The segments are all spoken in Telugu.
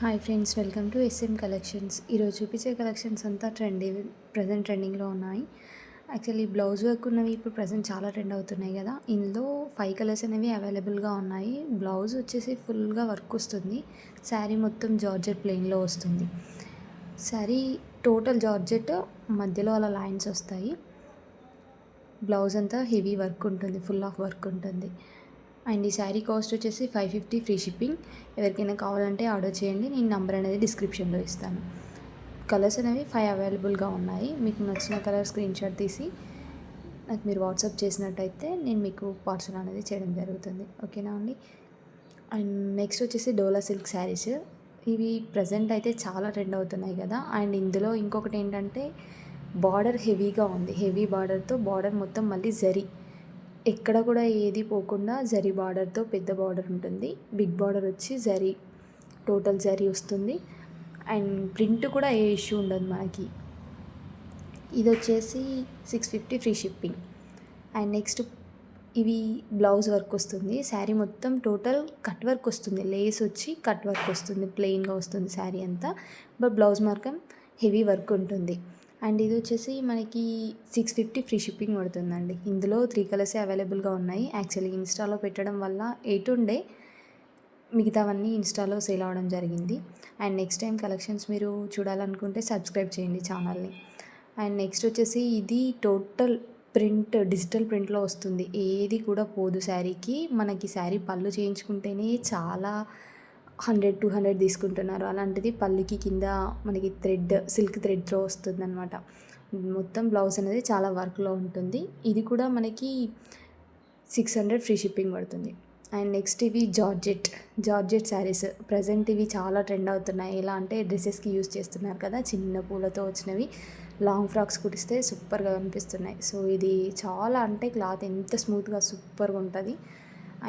Hi friends, welcome to S M collections. ఈరోజు చూపించే కలెక్షన్స్ అంతా ప్రజెంట్ ట్రెండింగ్లో ఉన్నాయి. యాక్చువల్లీ బ్లౌజ్ వర్క్ ఉన్నవి ఇప్పుడు ప్రజెంట్ చాలా ట్రెండ్ అవుతున్నాయి కదా. ఇందులో 5 కలర్స్ అనేవి అవైలబుల్గా ఉన్నాయి. బ్లౌజ్ వచ్చేసి ఫుల్గా వర్క్ వస్తుంది. శారీ మొత్తం జార్జెట్ ప్లెయిన్లో వస్తుంది. శారీ టోటల్ జార్జెట్, మధ్యలో అలా లైన్స్ వస్తాయి. బ్లౌజ్ అంతా హెవీ వర్క్ ఉంటుంది, ఫుల్ ఆఫ్ వర్క్ ఉంటుంది. అండ్ ఈ శారీ కాస్ట్ వచ్చేసి 550 ఫ్రీ షిప్పింగ్. ఎవరికైనా కావాలంటే ఆర్డర్ చేయండి. నేను నెంబర్ అనేది డిస్క్రిప్షన్లో ఇస్తాను. కలర్స్ అనేవి 5 అవైలబుల్గా ఉన్నాయి. మీకు నచ్చిన కలర్ స్క్రీన్ షాట్ తీసి నాకు మీరు వాట్సాప్ చేసినట్టయితే నేను మీకు పార్సల్ అనేది చేయడం జరుగుతుంది. ఓకేనా అండి. అండ్ నెక్స్ట్ వచ్చేసి డోలా సిల్క్ శారీస్. ఇవి ప్రజెంట్ అయితే చాలా ట్రెండ్ అవుతున్నాయి కదా. అండ్ ఇందులో ఇంకొకటి ఏంటంటే బార్డర్ హెవీగా ఉంది. హెవీ బార్డర్తో బార్డర్ మొత్తం మళ్ళీ జరీ, ఎక్కడ కూడా ఏది పోకుండా జరీ బార్డర్తో పెద్ద బార్డర్ ఉంటుంది. బిగ్ బార్డర్ వచ్చి జరీ, టోటల్ జరీ వస్తుంది. అండ్ ప్రింట్ కూడా ఏ ఇష్యూ ఉండదు మనకి. ఇది వచ్చేసి 650 ఫ్రీ షిప్పింగ్. అండ్ నెక్స్ట్ ఇవి బ్లౌజ్ వర్క్ వస్తుంది. శారీ మొత్తం టోటల్ కట్ వర్క్ వస్తుంది. లేస్ వచ్చి కట్ వర్క్ వస్తుంది, ప్లెయిన్గా వస్తుంది శారీ అంతా. But blouse Markram heavy work ఉంటుంది. అండ్ ఇది వచ్చేసి మనకి 650 ఫ్రీ షిప్పింగ్ పడుతుందండి. ఇందులో 3 కలర్స్ అవైలబుల్గా ఉన్నాయి. యాక్చువల్లీ ఇన్స్టాలో పెట్టడం వల్ల 8 ఉండే, మిగతావన్నీ ఇన్స్టాలో సేల్ అవ్వడం జరిగింది. అండ్ నెక్స్ట్ టైం కలెక్షన్స్ మీరు చూడాలనుకుంటే సబ్స్క్రైబ్ చేయండి ఛానల్ని. అండ్ నెక్స్ట్ వచ్చేసి ఇది టోటల్ ప్రింట్, డిజిటల్ ప్రింట్లో వస్తుంది. ఏది కూడా పోదు శారీకి. మనకి శారీ పళ్ళు చేయించుకుంటేనే చాలా 100-200 తీసుకుంటున్నారు. అలాంటిది పళ్ళుకి కింద మనకి థ్రెడ్, సిల్క్ థ్రెడ్తో వస్తుంది అనమాట. మొత్తం బ్లౌజ్ అనేది చాలా వర్క్లో ఉంటుంది. ఇది కూడా మనకి 600 ఫ్రీ షిప్పింగ్ పడుతుంది. అండ్ నెక్స్ట్ ఇవి జార్జెట్ శారీస్. ప్రజెంట్ ఇవి చాలా ట్రెండ్ అవుతున్నాయి. ఎలా అంటే డ్రెస్సెస్కి యూజ్ చేస్తున్నారు కదా, చిన్న పూలతో వచ్చినవి లాంగ్ ఫ్రాక్స్ కుట్టిస్తే సూపర్గా కనిపిస్తున్నాయి. సో ఇది చాలా, అంటే క్లాత్ ఎంత స్మూత్గా సూపర్గా ఉంటుంది.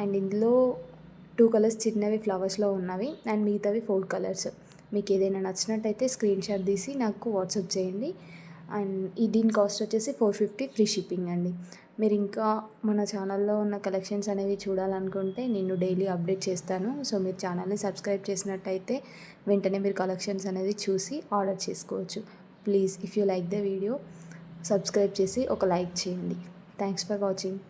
అండ్ ఇందులో 2 కలర్స్ చిన్నవి ఫ్లవర్స్లో ఉన్నవి, అండ్ మిగతావి 4 కలర్స్. మీకు ఏదైనా నచ్చినట్టయితే స్క్రీన్ షాట్ తీసి నాకు వాట్సాప్ చేయండి. అండ్ దీని కాస్ట్ వచ్చేసి 450 ఫ్రీ షిప్పింగ్ అండి. మీరు ఇంకా మన ఛానల్లో ఉన్న కలెక్షన్స్ అనేవి చూడాలనుకుంటే నేను డైలీ అప్డేట్ చేస్తాను. సో మీరు ఛానల్ని సబ్స్క్రైబ్ చేసినట్టయితే వెంటనే మీరు కలెక్షన్స్ అనేది చూసి ఆర్డర్ చేసుకోవచ్చు. Please, if you like the video, subscribe చేసి ఒక లైక్ చేయండి. Thanks for watching.